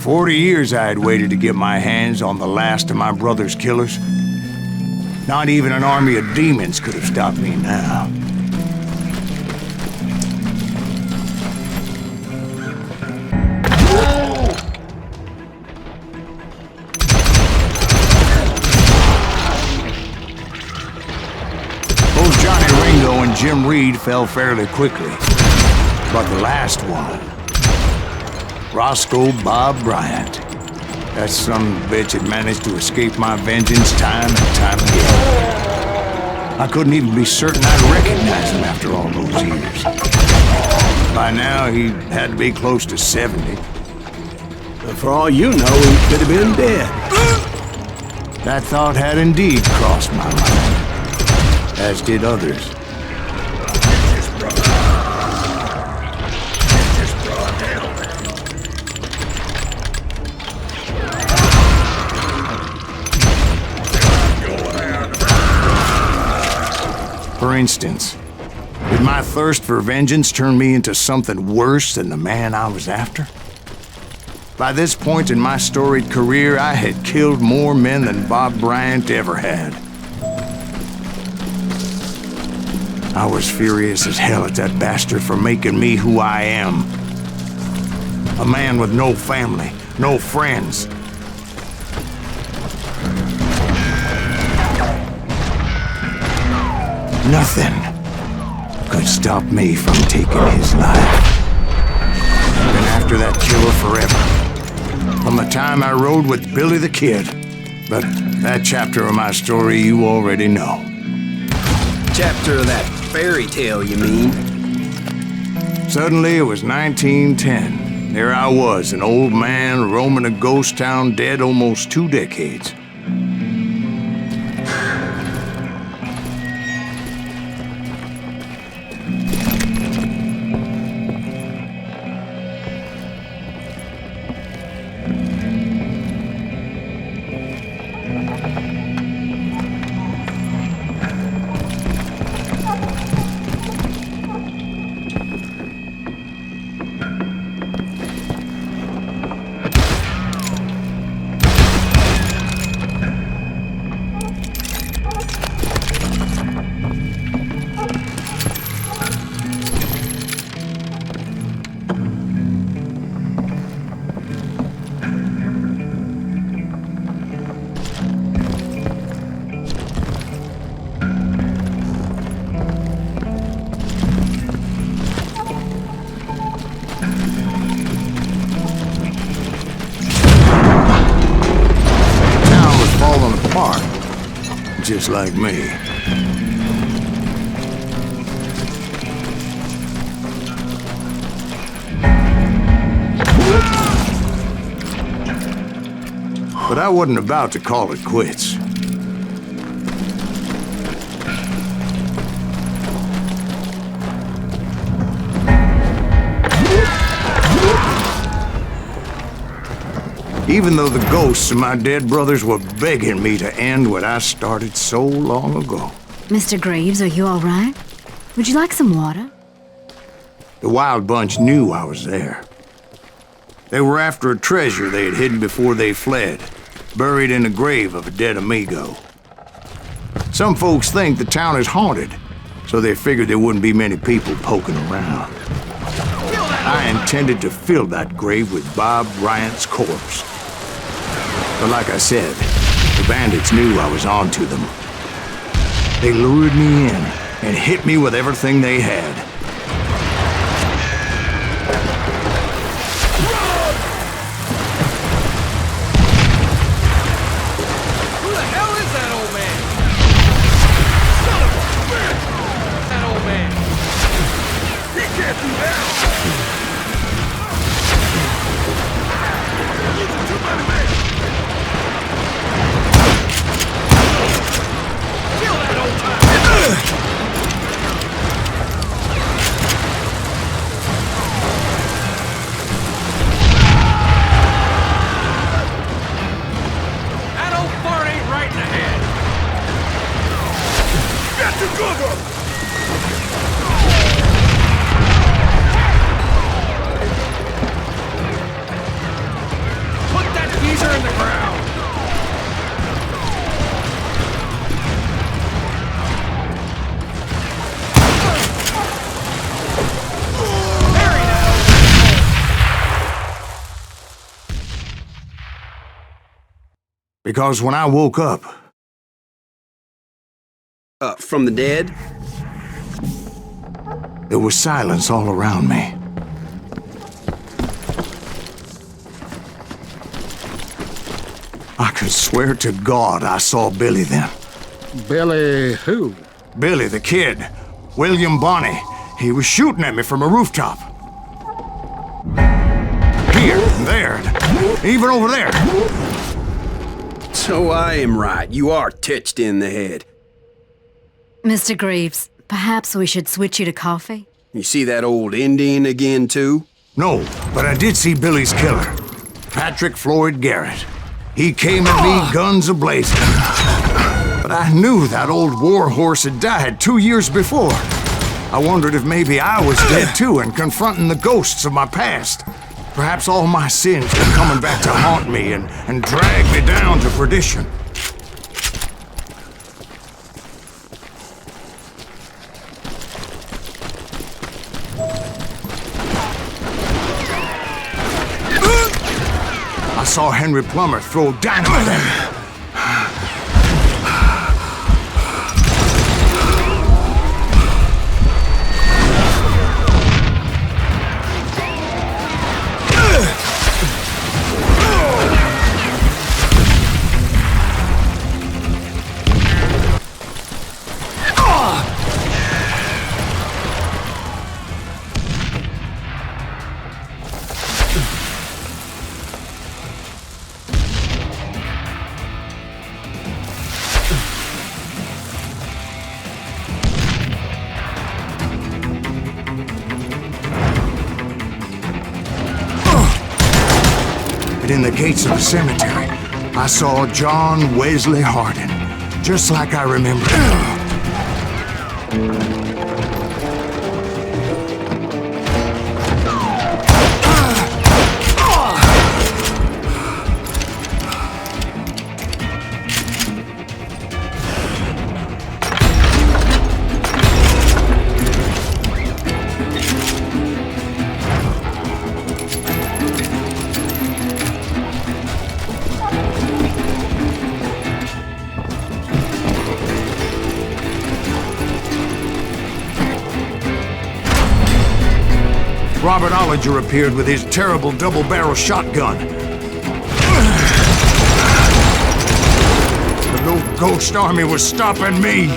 40 years I had waited to get my hands on the last of my brother's killers. Not even an army of demons could have stopped me now. Both Johnny Ringo and Jim Reed fell fairly quickly. But the last one, Roscoe Bob Bryant, that son of a bitch had managed to escape my vengeance time and time again. I couldn't even be certain I'd recognize him after all those years. By now, he had to be close to 70. But for all you know, he could have been dead. That thought had indeed crossed my mind, as did others. For instance, did my thirst for vengeance turn me into something worse than the man I was after? By this point in my storied career, I had killed more men than Bob Bryant ever had. I was furious as hell at that bastard for making me who I am. A man with no family, no friends. Nothing could stop me from taking his life. I've been after that killer forever. From the time I rode with Billy the Kid. But that chapter of my story you already know. Chapter of that fairy tale, you mean? Suddenly it was 1910. There I was, an old man roaming a ghost town dead almost 2 decades. Just like me. But I wasn't about to call it quits. Even though the ghosts of my dead brothers were begging me to end what I started so long ago. Mr. Graves, are you all right? Would you like some water? The Wild Bunch knew I was there. They were after a treasure they had hidden before they fled, buried in the grave of a dead amigo. Some folks think the town is haunted, so they figured there wouldn't be many people poking around. I intended to fill that grave with Bob Bryant's corpse. But like I said, the bandits knew I was on to them. They lured me in and hit me with everything they had. Who the hell is that old man? Son of a bitch! That old man! He can't do that! You're losing too many men! Kill that old time! Because when I woke up, From the dead? there was silence all around me. I could swear to God I saw Billy then. Billy who? Billy, the kid. William Bonney. He was shooting at me from a rooftop. Here, there, even over there. So I am right. You are touched in the head. Mr. Greaves, perhaps we should switch you to coffee? You see that old Indian again, too? No, but I did see Billy's killer, Patrick Floyd Garrett. He came at me guns a-blazing. But I knew that old war horse had died 2 years before. I wondered if maybe I was dead too and confronting the ghosts of my past. Perhaps all my sins were coming back to haunt me and drag me down to perdition. I saw Henry Plummer throw dynamite at me. In the gates of the cemetery, I saw John Wesley Hardin, just like I remembered him. Robert Ollinger appeared with his terrible double-barrel shotgun. The little ghost army was stopping me.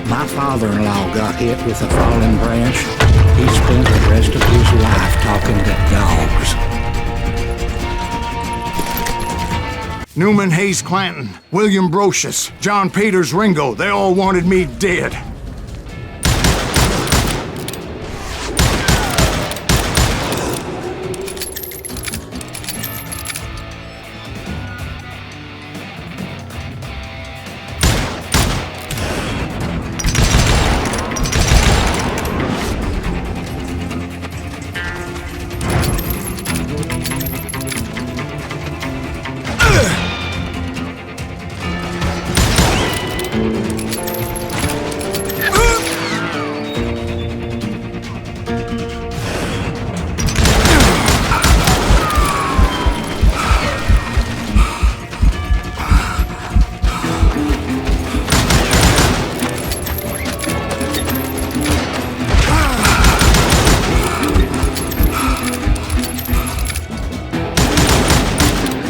My father-in-law got hit with a falling branch. He spent the rest of his life talking to dogs. Newman Hayes Clanton, William Brocious, John Peters Ringo, they all wanted me dead.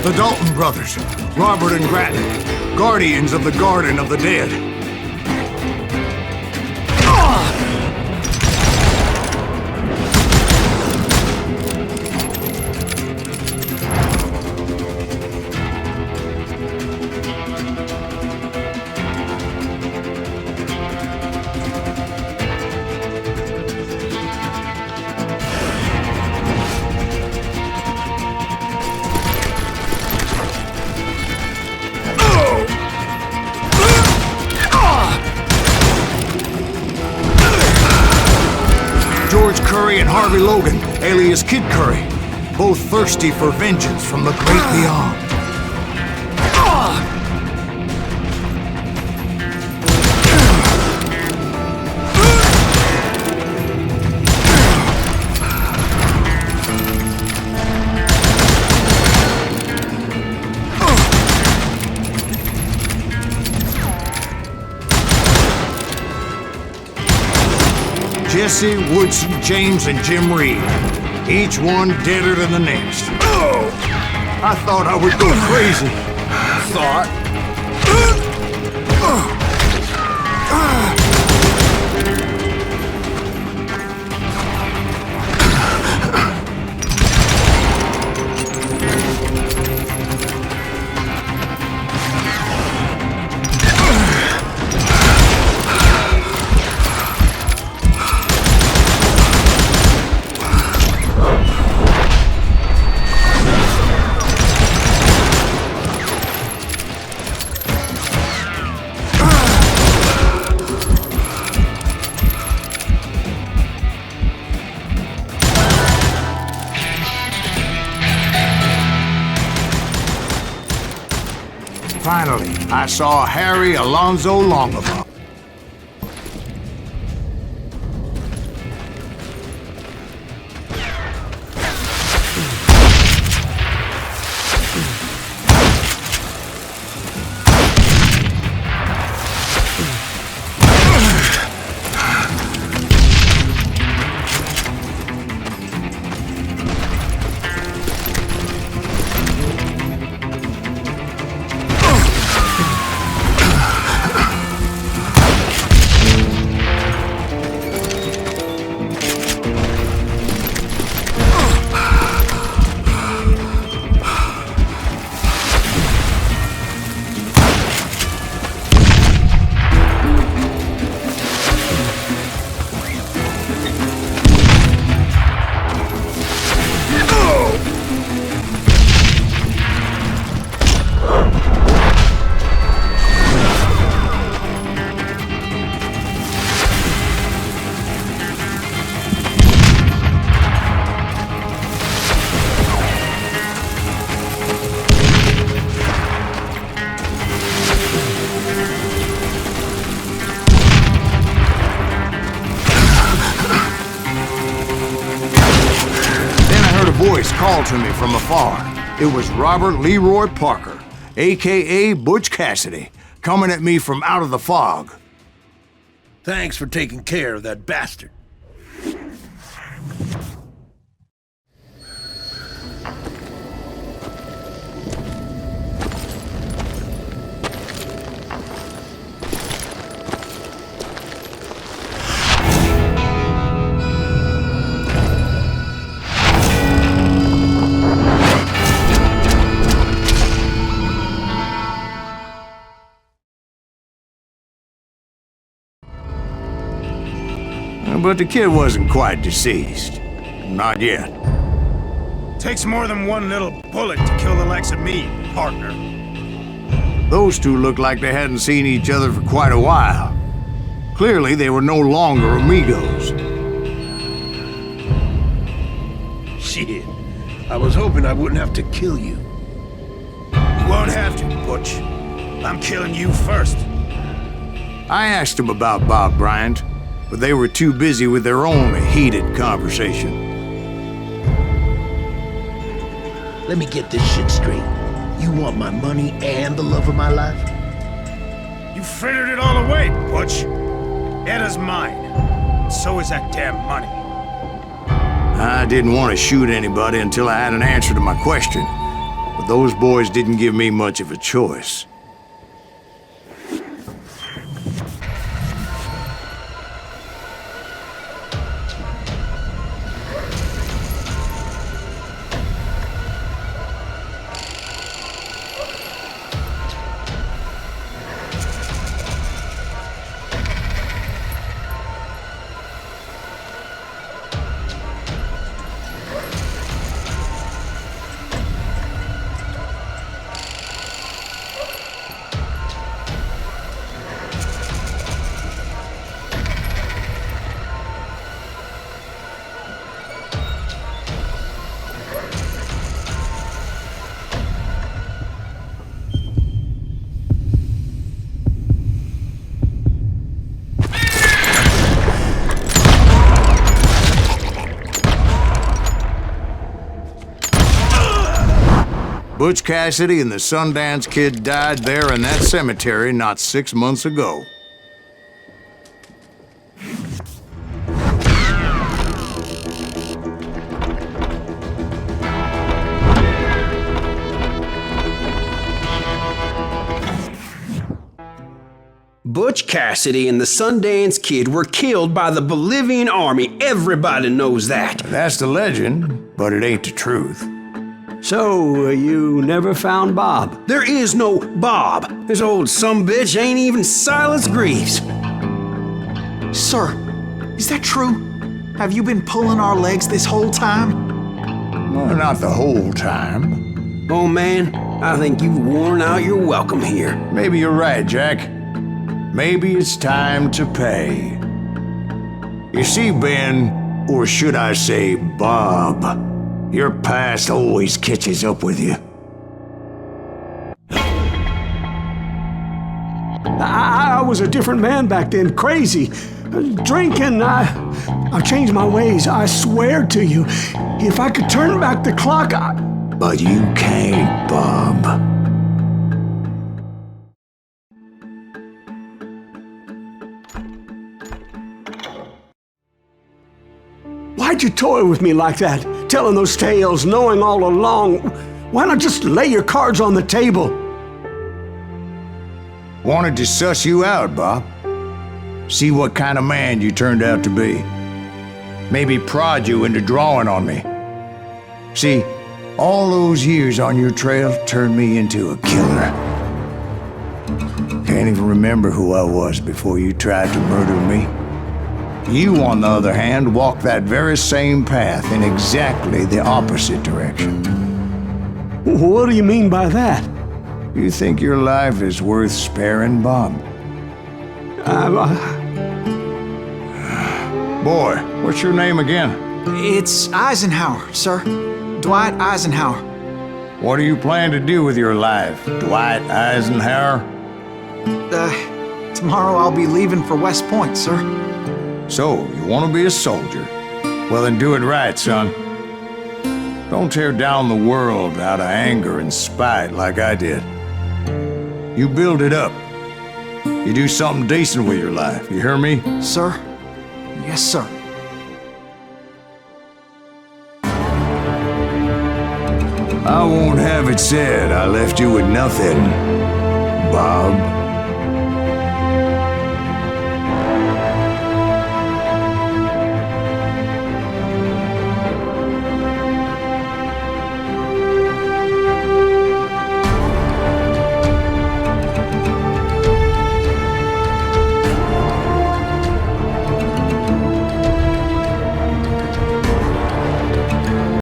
The Dalton brothers, Robert and Grattan, guardians of the Garden of the Dead. George Curry and Harvey Logan, alias Kid Curry, both thirsty for vengeance from the great beyond. Jesse, Woodson, James, and Jim Reed. Each one deader than the next. Oh! I thought I would go crazy. Thought? Finally, I saw Harry Alonzo Longabaugh. Voice called to me from afar. It was Robert Leroy Parker, a.k.a. Butch Cassidy, coming at me from out of the fog. Thanks for taking care of that bastard. But the kid wasn't quite deceased. Not yet. Takes more than one little bullet to kill the likes of me, partner. Those two looked like they hadn't seen each other for quite a while. Clearly, they were no longer amigos. Shit. I was hoping I wouldn't have to kill you. You won't have to, Butch. I'm killing you first. I asked them about Bob Bryant, but they were too busy with their own heated conversation. Let me get this shit straight. You want my money and the love of my life? You frittered it all away, Butch. Eda's mine. So is that damn money. I didn't want to shoot anybody until I had an answer to my question, but those boys didn't give me much of a choice. Butch Cassidy and the Sundance Kid died there in that cemetery not 6 months ago. Butch Cassidy and the Sundance Kid were killed by the Bolivian army. Everybody knows that. That's the legend, but it ain't the truth. So, you never found Bob? There is no Bob. This old sumbitch ain't even Silas Greaves. Sir, is that true? Have you been pulling our legs this whole time? Well, not the whole time. Oh man, I think you've worn out your welcome here. Maybe you're right, Jack. Maybe it's time to pay. You see, Ben, or should I say Bob, your past always catches up with you. I was a different man back then, crazy. Drinking, I've changed my ways, I swear to you. If I could turn back the clock, But you can't, Bob. Why'd you toy with me like that? Telling those tales, knowing all along. Why not just lay your cards on the table? Wanted to suss you out, Bob. See what kind of man you turned out to be. Maybe prod you into drawing on me. See, all those years on your trail turned me into a killer. Can't even remember who I was before you tried to murder me. You, on the other hand, walked that very same path in exactly the opposite direction. What do you mean by that? You think your life is worth sparing, Bob? Boy, what's your name again? It's Eisenhower, sir. Dwight Eisenhower. What do you plan to do with your life, Dwight Eisenhower? Tomorrow I'll be leaving for West Point, sir. So, you want to be a soldier? Well, then do it right, son. Don't tear down the world out of anger and spite like I did. You build it up. You do something decent with your life, you hear me? Sir? Yes, sir. I won't have it said I left you with nothing, Bob.